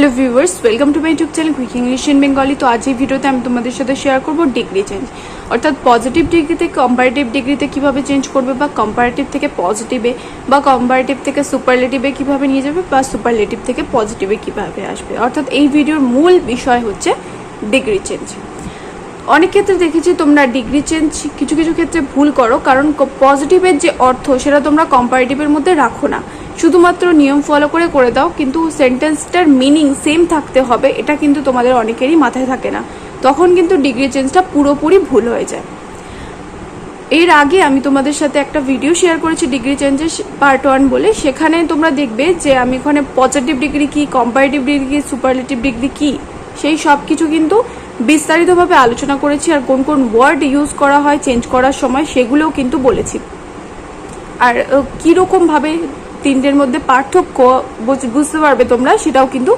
Hello viewers, welcome to my YouTube channel quick English in Bengali. तो आज এই ভিডিওতে আমি তোমাদের সাথে শেয়ার করব ডিগ্রি চেঞ্জ, অর্থাৎ পজিটিভ ডিগ্রি থেকে কম্পারেটিভ ডিগ্রিতে কিভাবে চেঞ্জ করবে, বা কম্পারেটিভ থেকে পজিটিভে, বা কম্পারেটিভ থেকে সুপারলেটিভে কিভাবে নিয়ে যাবে, বা সুপারলেটিভ থেকে পজিটিভে কিভাবে আসবে। অর্থাৎ এই ভিডিওর মূল বিষয় হচ্ছে ডিগ্রি চেঞ্জ। অনেক ক্ষেত্রে দেখেছি তোমরা ডিগ্রি চেঞ্জ কিছু কিছু ক্ষেত্রে ভুল করো, কারণ পজিটিভের যে অর্থ সেটা তোমরা কম্পারেটিভের মধ্যে রাখো না, শুধুমাত্র নিয়ম ফলো করে দাও, কিন্তু সেন্টেন্সটার মিনিং সেম থাকতে হবে এটা কিন্তু তোমাদের অনেকেরই মাথায় থাকে না, তখন কিন্তু ডিগ্রি চেঞ্জটা পুরোপুরি ভুল হয়ে যায়। এর আগে আমি তোমাদের সাথে একটা ভিডিও শেয়ার করেছি ডিগ্রি চেঞ্জের পার্ট 1 বলে, সেখানে তোমরা দেখবে যে আমি ওখানে পজিটিভ ডিগ্রি কি, কম্পারেটিভ ডিগ্রি কি, সুপারলেটিভ ডিগ্রি কি, সেই সব কিছু কিন্তু বিস্তারিতভাবে আলোচনা করেছি, আর কোন কোন ওয়ার্ড ইউজ করা হয় চেঞ্জ করার সময় সেগুলোও কিন্তু বলেছি, আর কীরকমভাবে তিনটের মধ্যে পার্থক্য বুঝতে পারবে তোমরা সেটাও কিন্তু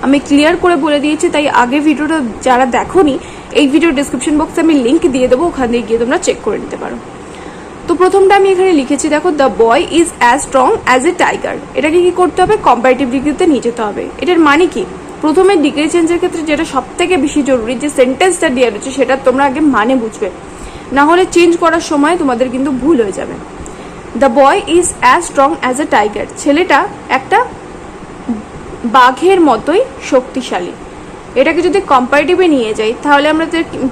আমি ক্লিয়ার করে বলে দিয়েছি। তাই আগে ভিডিওটা যারা দেখোনি, এই ভিডিও ডিসক্রিপশন বক্সে আমি লিঙ্ক দিয়ে দেবো, ওখান দিয়ে গিয়ে তোমরা চেক করে নিতে পারো। তো প্রথমটা আমি এখানে লিখেছি, দেখো, the boy is as strong as a tiger. এটাকে কি করতে হবে? কম্পারেটিভ ডিগ্রিতে নিয়ে যেতে হবে। এটার মানে কি? প্রথমে ডিগ্রি চেঞ্জের ক্ষেত্রে যেটা সব থেকে বেশি জরুরি, যে সেন্টেন্সটা দেওয়া রয়েছে সেটা তোমরা আগে মানে বুঝবে, না হলে চেঞ্জ করার সময় তোমাদের কিন্তু ভুল হয়ে যাবে। The boy is as strong as a tiger. ছেলেটা একটা বাঘের মতোই শক্তিশালী। এটাকে যদি কম্পারেটিভে নিয়ে যাই তাহলে আমরা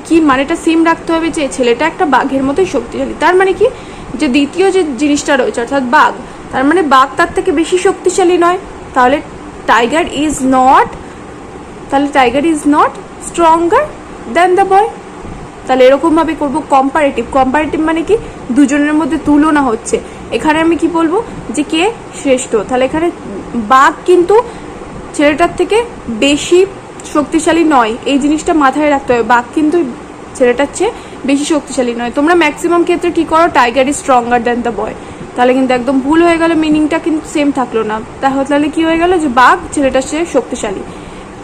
কি মানেটা সেম রাখতে হবে, যে ছেলেটা একটা বাঘের মতোই শক্তিশালী। তার মানে কি, যে দ্বিতীয় যে জিনিসটা রয়েছে অর্থাৎ বাঘ, তার মানে বাঘ তার থেকে বেশি শক্তিশালী নয়, তাহলে tiger is not stronger than the boy. তাহলে এরকমভাবে করবো কম্পারেটিভ মানে কি, দুজনের মধ্যে তুলনা হচ্ছে। এখানে আমি কি বলবো, যে কে শ্রেষ্ঠ। তাহলে এখানে বাঘ কিন্তু ছেলেটার থেকে বেশি শক্তিশালী নয়, এই জিনিসটা মাথায় রাখতে হবে। বাঘ কিন্তু ছেলেটার চেয়ে বেশি শক্তিশালী নয়। তোমরা ম্যাক্সিমাম ক্ষেত্রে কি করো, tiger is stronger than the boy, তাহলে কিন্তু একদম ভুল হয়ে গেল, মিনিংটা কিন্তু সেম থাকলো না। তাহলে কি হয়ে গেল, যে বাঘ ছেলেটার চেয়ে শক্তিশালী।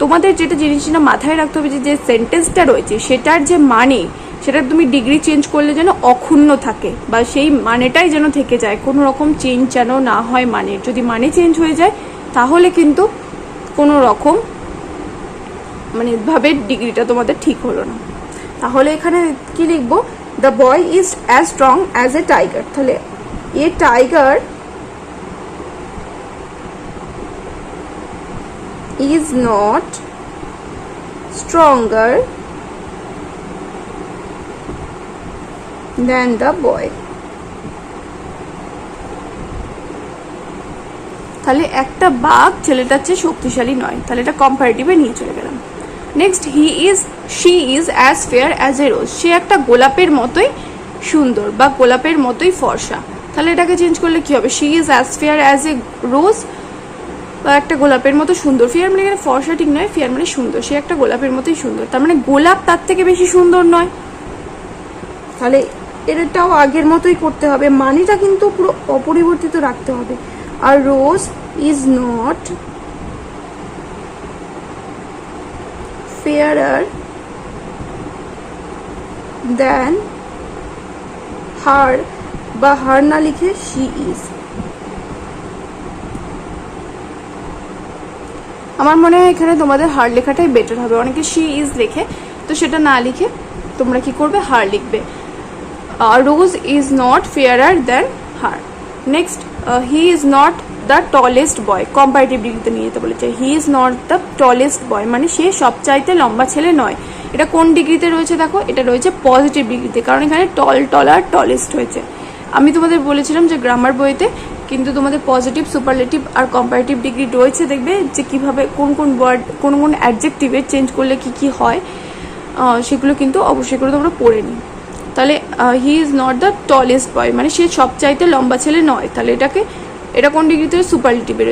তোমাদের যেটা জিনিসটা মাথায় রাখতে হবে, যে সেন্টেন্সটা রয়েছে সেটার যে মানে, সেটা তুমি ডিগ্রি চেঞ্জ করলে যেন অক্ষুণ্ণ থাকে, বা সেই মানেটাই যেন থেকে যায়, কোনো রকম চেঞ্জ যেন না হয় মানে। যদি মানে চেঞ্জ হয়ে যায় তাহলে কিন্তু কোনো রকম ভাবে ডিগ্রিটা তোমাদের ঠিক হলো না। তাহলে এখানে কি লিখবো, the boy is as strong as a tiger. তাহলে a tiger is not stronger than the boy. তাহলে একটা বাঘ ছেলেটার চেয়ে শক্তিশালী নয়, তাহলে এটা কম্পারেটিভে নিয়ে চলে গেলাম। Next, she is as fair as a rose. সে একটা গোলাপের মতোই সুন্দর, বা গোলাপের মতোই ফর্সা। তাহলে এটাকে চেঞ্জ করলে কি হবে, she is as fair as a rose, বা একটা গোলাপের মতো সুন্দর। ফেয়ার মানে এখানে ফর্সা ঠিক নয়, ফেয়ার মানে সুন্দর। সে একটা গোলাপের মতোই সুন্দর, তার মানে গোলাপ তার থেকে বেশি সুন্দর নয়। তাহলে এটাও আগের মতোই করতে হবে, মানেটা কিন্তু পুরো অপরিবর্তিত রাখতে হবে। আর রোজ ইজ নট ফেয়ারার দেন হার, বা হার না লিখে শি ইজ। আমার মনে হয় এখানে তোমাদের হার লেখাটাই বেটার হবে। অনেকে শি ইজ লেখে, তো সেটা না লিখে তোমরা কি করবে, হার লিখবে। Rose is not fairer than her. Next, he is not the tallest boy. Comparative ডিগ্রিতে নিয়ে যেতে বলেছে। He is not the tallest boy মানে সে সবচাইতে লম্বা ছেলে নয়। এটা কোন ডিগ্রিতে রয়েছে দেখো, এটা রয়েছে পজিটিভ ডিগ্রিতে, কারণ এখানে টলার টলেস্ট হয়েছে। আমি তোমাদের বলেছিলাম যে গ্রামার বইতে কিন্তু তোমাদের পজিটিভ, সুপারলেটিভ আর কম্পারেটিভ ডিগ্রি রয়েছে, দেখবে যে কিভাবে কোন কোন ওয়ার্ড কোন কোন অ্যাডজেক্টিভে চেঞ্জ করলে কি কি হয়, সেগুলো কিন্তু অবশ্যই করে তোমরা পড়ে নিই। তাহলে he is not the tallest boy মানে সে সবচাইতে লম্বা ছেলে নয়। তাহলে এটা কোন ডিগ্রিতে, সুপারলেটিভে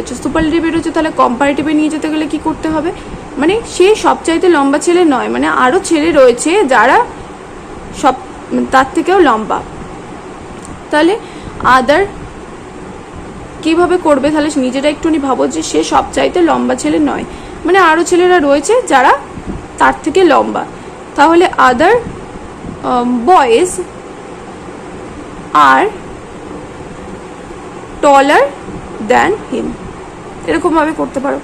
রয়েছে। তাহলে কম্পারেটিভে নিয়ে যেতে গেলে কি করতে হবে, মানে সে সবচাইতে লম্বা ছেলে নয়, মানে আরো ছেলে রয়েছে যারা তার থেকেও লম্বা। তাহলে আদার কিভাবে করবে, তাহলে নিজেরা একটুখানি ভাবো, যে সে সবচাইতে লম্বা ছেলে নয়, মানে আরো ছেলেরা রয়েছে যারা তার থেকে লম্বা। তাহলে আদার বয়েজ আর টলার দেন হিম, এরকম ভাবে করতে পারো।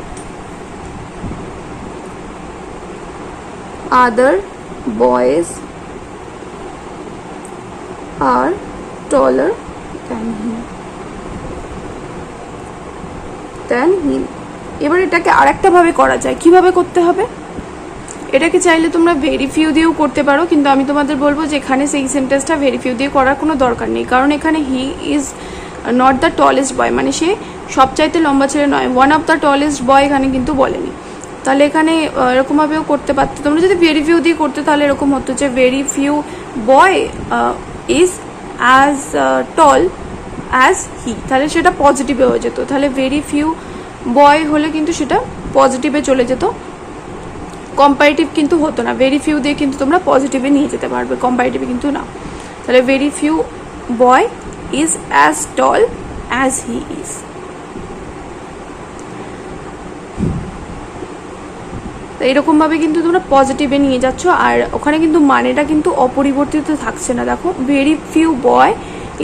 other boys are taller than him. এবার এটাকে আরেকটা ভাবে করা যায়। কিভাবে করতে হবে? এটাকে চাইলে তোমরা ভেরি ফিউ দিয়েও করতে পারো, কিন্তু আমি তোমাদের বলবো যে এখানে সেই সেন্টেন্সটা ভেরি ফিউ দিয়ে করার কোনো দরকার নেই, কারণ এখানে he is not the tallest boy, মানে সে সবচাইতে লম্বা ছেলে নয়। One of the tallest boy এখানে কিন্তু বলেনি। তাহলে এখানে এরকমভাবেও করতে পারতো তোমরা। যদি ভেরি ফিউ দিয়ে করতে তাহলে এরকম হতো যে very few boy is as tall as he, তাহলে সেটা পজিটিভে হয়ে যেত। তাহলে ভেরি ফিউ বয় হলে কিন্তু সেটা পজিটিভে চলে যেত, কম্পারেটিভ কিন্তু হতো না। ভেরি ফিউ দিয়ে কিন্তু তোমরা পজিটিভে নিয়ে যেতে পারবে, কম্পারেটিভে কিন্তু না। তাহলে very few boy is as tall as he is. এইরকমভাবে কিন্তু তোমরা পজিটিভে নিয়ে যাচ্ছ, আর ওখানে কিন্তু মানেটা কিন্তু অপরিবর্তিত থাকছে না। দেখো, very few boy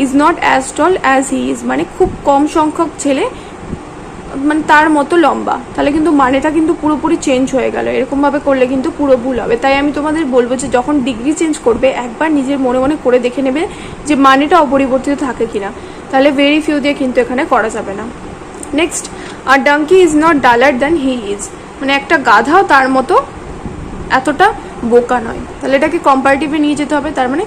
is not as tall as he is, মানে খুব কম সংখ্যক ছেলে মানে তার মতো লম্বা, তাহলে কিন্তু মানেটা কিন্তু পুরোপুরি চেঞ্জ হয়ে গেল। এরকমভাবে করলে কিন্তু পুরো ভুল হবে। তাই আমি তোমাদের বলবো যে যখন ডিগ্রি চেঞ্জ করবে একবার নিজের মনে মনে করে দেখে নেবে যে মানেটা অপরিবর্তিত থাকে কিনা, তাহলে ভেরি ফিউ দিয়ে কিন্তু এখানে করা যাবে না। নেক্সট, আর donkey is not duller than he is, মানে একটা গাধাও তার মতো এতটা বোকা নয়। তাহলে এটাকে কম্পারেটিভে নিয়ে যেতে হবে। তার মানে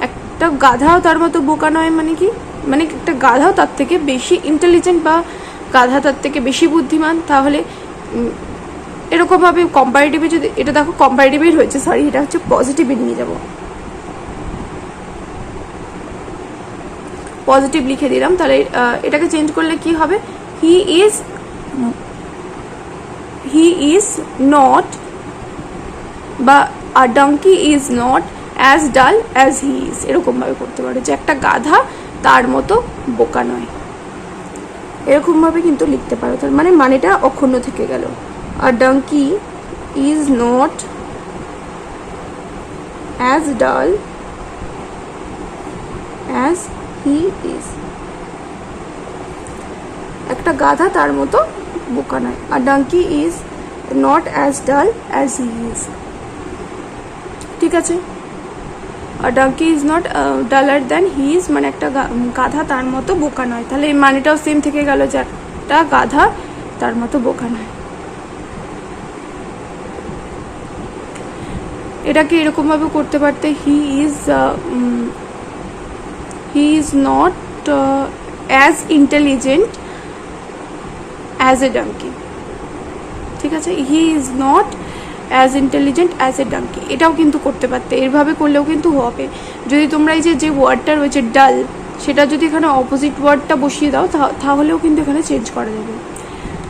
একটা গাধাও তার মতো বোকা নয় মানে কি, মানে একটা গাধাও তার থেকে বেশি ইন্টেলিজেন্ট বা গাধা তার থেকে বেশি বুদ্ধিমান। তাহলে এরকমভাবে কম্পারেটিভে যদি, এটা দেখো কম্পারেটিভেই রয়েছে, সরি এটা হচ্ছে পজিটিভে নিয়ে যাব। পজিটিভ লিখে দিলাম। তাহলে এটাকে চেঞ্জ করলে কি হবে? হি ইজ নট, বা আ ডাঙ্কি is not as dull as he is, এরকমভাবে করতে পারো যে একটা গাধা তার মতো বোকা নয়, এরকমভাবে কিন্তু লিখতে পারো। তার মানে মানেটা অক্ষুণ্ণ থেকে গেল। আর donkey is not as dull as he is, একটা গাধা তার মতো বোকা নয়। আর donkey is not as dull as he is, ঠিক আছে। আর donkey is not duller than he is, মানে একটা গাধা তার মতো বোকা নয়। তাহলে এই মানেটাও সেম থেকে গেল যে একটা গাধা তার মতো বোকা নয়। এটাকে এরকমভাবে করতে পারতে, he is not as intelligent as a donkey, ঠিক আছে। He is not as intelligent as a donkey, এটাও কিন্তু করতে পারতে। এরভাবে করলেও কিন্তু হবে। যদি তোমরা এই যে ওয়ার্ডটা রয়েছে ডাল, সেটা যদি এখানে অপোজিট ওয়ার্ডটা বসিয়ে দাও তাহলেও কিন্তু এখানে চেঞ্জ করা যাবে।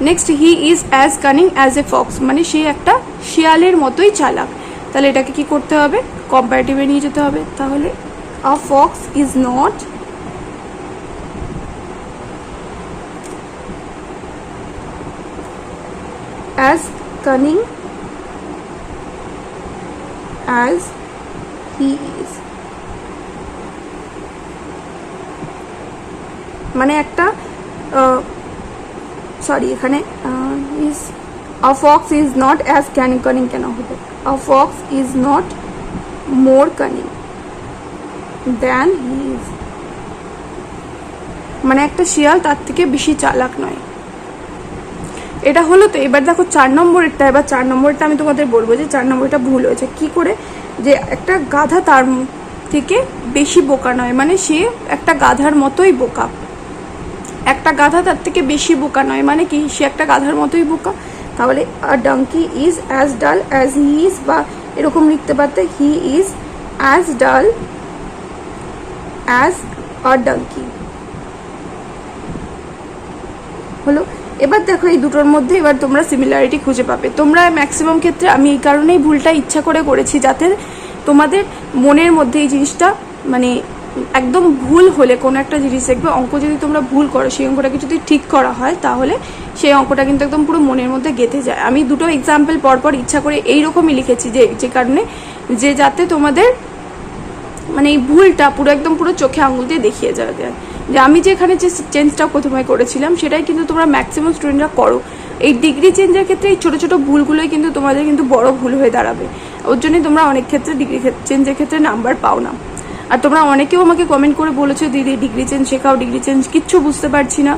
Next, he is as cunning as a fox, মানে সে একটা শিয়ালের মতোই চালাক। তাহলে এটাকে কি করতে হবে? কম্পারেটিভে নিয়ে যেতে হবে। তাহলে a fox is not as cunning as he is, মানে একটা সরি এখানে is a fox is not as cunning কেন হবে? a fox is not more cunning than he is, মানে একটা শিয়াল তার থেকে বেশি চালাক নয়। এটা হলো তো। এবার দেখো 4 নম্বরেরটা। এবার 4 নম্বরটা আমি তোমাদের বলবো যে 4 নম্বরটা ভুল হয়েছে। কি করে? যে একটা গাধা তার থেকে বেশি বোকা নয়, মানে সে একটা গাধার মতোই বোকা। একটা গাধা তার থেকে বেশি বোকা নয় মানে কি, সে একটা গাধার মতোই বোকা। তাহলে আ ডাঙ্কি is as dull as he is, বা এরকম লিখতে পারতে, he is as dull as a ডাঙ্কি। হলো। এবার দেখো এই দুটোর মধ্যে এবার তোমরা সিমিলারিটি খুঁজে পাবে। তোমরা ম্যাক্সিমাম ক্ষেত্রে, আমি এই কারণেই ভুলটা ইচ্ছা করে করেছি যাতে তোমাদের মনের মধ্যে এই জিনিসটা, মানে একদম ভুল হলে কোনো একটা জিনিস দেখবে, অঙ্ক যদি তোমরা ভুল করো, সেই অঙ্কটাকে যদি ঠিক করা হয় তাহলে সেই অঙ্কটা কিন্তু একদম পুরো মনের মধ্যে গেঁথে যায়। আমি দুটো এক্সাম্পল পরপর ইচ্ছা করে এইরকমই লিখেছি যে কারণে যে যাতে তোমাদের মানে এই ভুলটা পুরো একদম পুরো চোখে আঙুল দিয়ে দেখিয়ে যাবে যে আমি যেখানে যে চেঞ্জটা প্রথমে করেছিলাম সেটাই কিন্তু তোমরা ম্যাক্সিমাম স্টুডেন্টরা করো। এই ডিগ্রি চেঞ্জের ক্ষেত্রে এই ছোটো ছোটো ভুলগুলোই কিন্তু তোমাদের কিন্তু বড় ভুল হয়ে দাঁড়াবে। ওর জন্যই তোমরা অনেক ক্ষেত্রে ডিগ্রি চেঞ্জের ক্ষেত্রে নাম্বার পাও না। আর তোমরা অনেকেও আমাকে কমেন্ট করে বলেছো দিদি ডিগ্রি চেঞ্জ শেখাও, ডিগ্রি চেঞ্জ কিচ্ছু বুঝতে পারছি না।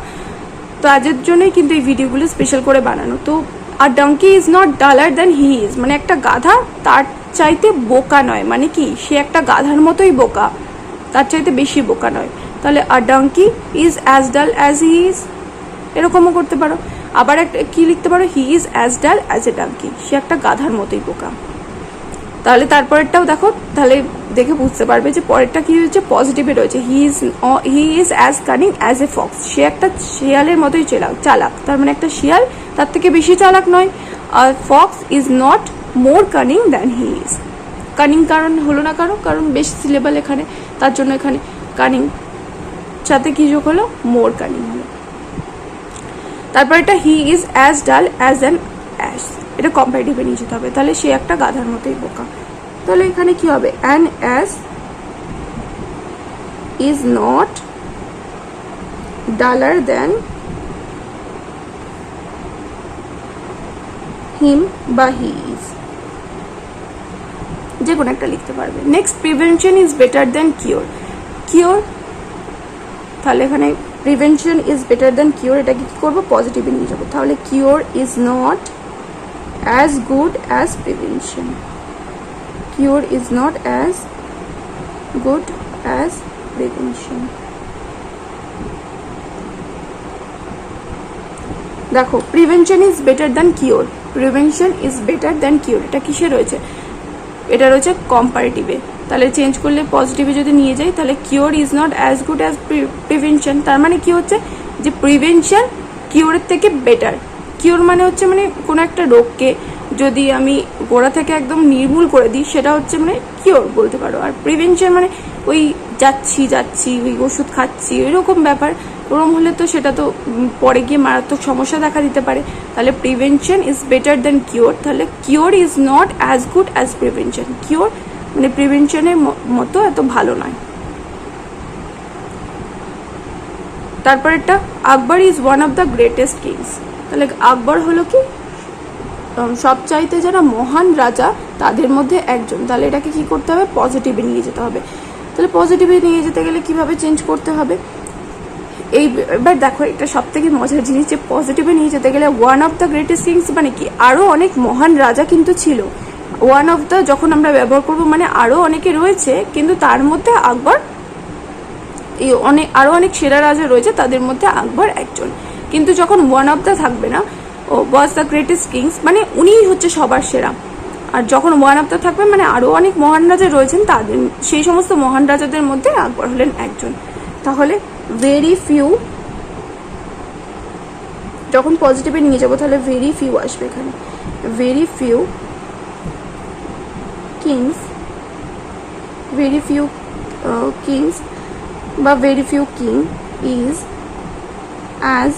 তো আজের জন্যই কিন্তু এই ভিডিওগুলো স্পেশাল করে বানানো। তো আর donkey is not duller than he is, মানে একটা গাধা তার চাইতে বোকা নয়, মানে কি সে একটা গাধার মতোই বোকা, তার চাইতে বেশি বোকা নয়। তাহলে আর donkey is as dull as he is, এরকমও করতে পারো। আবার একটা কি লিখতে পারো, হি is as dull as a ডাঙ্কি, সে একটা গাধার মতোই বোকা। তাহলে তারপরেরটাও দেখো, তাহলে দেখে বুঝতে পারবে যে পরেরটা কি হচ্ছে, পজিটিভে রয়েছে he is as cunning as a fox, সে একটা শিয়ালের মতোই চালাক, তার মানে একটা শিয়াল তার থেকে বেশি চালাক নয়। আর fox is not more cunning than he is, cunning কারণ হলো না কারণ বেশি সিলেবাল এখানে, তার জন্য এখানে কানিং সাথে কি যোগ হলো, মোর কানিং হলো। তারপর এটা হি is as dull as an ash, এটা কম্পারেটিভে নিয়ে যেতে হবে, তাহলে সে একটা গাধার মতোই বোকা। তাহলে এখানে কি হবে, অ্যান অ্যাস ইজ নট ডালার দেন হিম বা হি ইজ, যে কোনো একটা লিখতে পারবে। Next, prevention is better than cure. Cure, তাহলে এখানে prevention is better than cure, এটাকে কি করবো, পজিটিভে নিয়ে যাবো। তাহলে cure is not as good as prevention, cure is not as good as prevention। দেখো prevention is better than cure, prevention is better than cure, এটা কিসে রয়েছে, এটা রয়েছে কম্পারেটিভে। তাহলে চেঞ্জ করলে পজিটিভে যদি নিয়ে যাই, তাহলে cure is not as good as prevention, তার মানে কি হচ্ছে যে প্রিভেনশন কিওরের থেকে বেটার। কিওর মানে হচ্ছে মানে কোনো একটা রোগকে যদি আমি গোড়া থেকে একদম নির্মূল করে দিই, সেটা হচ্ছে মানে কিওর বলতে পারো। আর প্রিভেনশন মানে ওই যাচ্ছি ওই ওষুধ খাচ্ছি ওইরকম ব্যাপার, ওরকম হলে তো সেটা তো পরে গিয়ে মারাত্মক সমস্যা দেখা দিতে পারে। তাহলে prevention is better than cure, তাহলে cure is not as good as prevention, cure মানে প্রিভেনশনের মতো এত ভালো নয়। তারপর একটা, Akbar is one of the greatest kings, তাহলে আকবর হলো কি সবচাইতে যারা মহান রাজা তাদের মধ্যে একজন, তাহলে এটাকে কি করতে হবে, পজিটিভে নিয়ে যেতে হবে। তাহলে পজিটিভে নিয়ে যেতে গেলে কিভাবে চেঞ্জ করতে হবে, এবার দেখো এটা সব থেকে মজার জিনিস যে পজিটিভে নিয়ে যেতে গেলে one of the greatest kings মানে কি, আরও অনেক মহান রাজা কিন্তু ছিল। ওয়ান অফ দ্য যখন আমরা ব্যবহার করবো মানে আরও অনেকে রয়েছে, কিন্তু তার মধ্যে আকবর আরও অনেক সেরা রাজা রয়েছে, তাদের মধ্যে আকবর একজন। কিন্তু যখন ওয়ান অফ দ্য থাকবে না, ও ওয়াজ দ্য গ্রেটেস্ট কিংস মানে উনিই হচ্ছে সবার সেরা। আর যখন ওয়ান অফ দ্য থাকবে মানে আরও অনেক মহান রাজা রয়েছেন, তাদের সেই সমস্ত মহান রাজাদের মধ্যে আকবর হলেন একজন। তাহলে ভেরি ফিউ, যখন পজিটিভে নিয়ে যাবো তাহলে ভেরি ফিউ আসবে এখানে, very few kings, very few kings বা very few king is as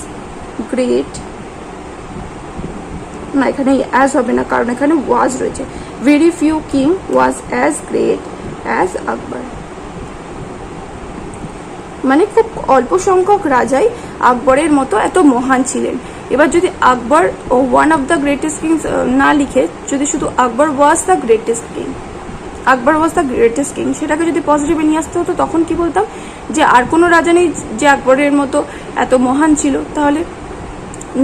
great, না এখানে অ্যাজ হবে না কারণ এখানে ওয়াজ রয়েছে, very few king was as great as Akbar, মানে খুব অল্প সংখ্যক রাজাই আকবরের মতো এত মহান ছিলেন। এবার যদি আকবর ও one of the greatest kings না লিখে যদি শুধু Akbar was the greatest king, Akbar was the greatest king, সেটাকে যদি পজিটিভে নিয়ে আসতে হতো তখন কি বলতাম যে আর কোনো রাজা নেই যে আকবরের মতো এত মহান ছিল, তাহলে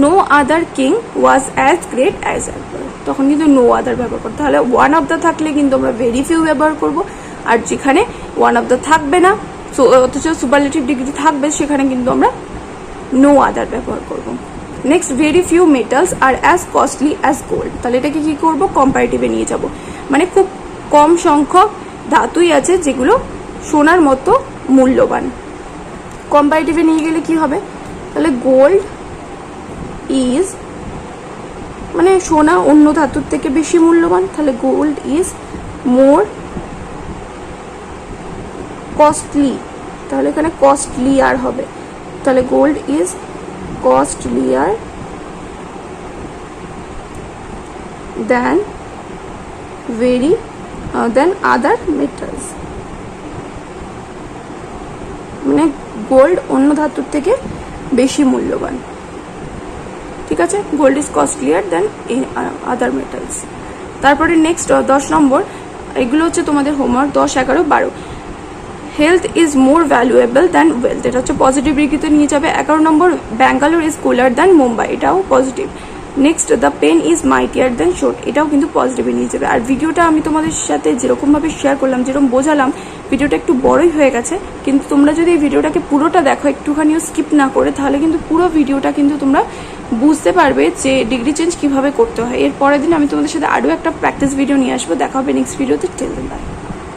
no other king was as great as Akbar, তখন কিন্তু নো আদার ব্যবহার করতে। তাহলে ওয়ান অফ দ্য থাকলে কিন্তু আমরা ভেরি ফিউ ব্যবহার করব, আর যেখানে ওয়ান অফ দ্য থাকবে না অথচ সুপারলেটিভ ডিগ্রি থাকবে সেখানে কিন্তু আমরা নো আদার ব্যবহার করব। নেক্সট, ভেরি ফিউ মেটালস আর অ্যাজ কস্টলি অ্যাজ গোল্ড, তাহলে এটাকে কি করব, কম্পারেটিভে নিয়ে যাব, মানে খুব কম সংখ্যক ধাতুই আছে যেগুলো সোনার মতো মূল্যবান। কম্পারেটিভে নিয়ে গেলে কি হবে, তাহলে গোল্ড ইজ মানে সোনা অন্য ধাতুর থেকে বেশি মূল্যবান, তাহলে গোল্ড ইজ মোর কস্টলি, তাহলে এখানে কস্টলিয়ার হবে, তাহলে gold is costlier than than other metals, মানে গোল্ড অন্য ধাতুর থেকে বেশি মূল্যবান। ঠিক আছে, gold is costlier than other metals. তারপরে নেক্সট 10 নম্বর, এগুলো হচ্ছে তোমাদের homework 10, 11, 12। Health is more valuable than wealth, এটা হচ্ছে পজিটিভ ডিগ্রিতে নিয়ে যাবে। 11 নম্বর, Bangalore is cooler than Mumbai, এটাও positive. Next, the pen is mightier than sword, এটাও কিন্তু পজিটিভে নিয়ে যাবে। আর ভিডিওটা আমি তোমাদের সাথে যেরকমভাবে শেয়ার করলাম, যেরকম বোঝালাম, ভিডিওটা একটু বড়ই হয়ে গেছে, কিন্তু তোমরা যদি এই ভিডিওটাকে পুরোটা দেখো, একটুখানিও স্কিপ না করে, তাহলে কিন্তু পুরো ভিডিওটা কিন্তু তোমরা বুঝতে পারবে যে ডিগ্রি চেঞ্জ কিভাবে করতে হয়। এর পরের দিন আমি তোমাদের সাথে আরও একটা প্র্যাকটিস ভিডিও নিয়ে আসবো। দেখা হবে নেক্সট ভিডিওতে। Till then by.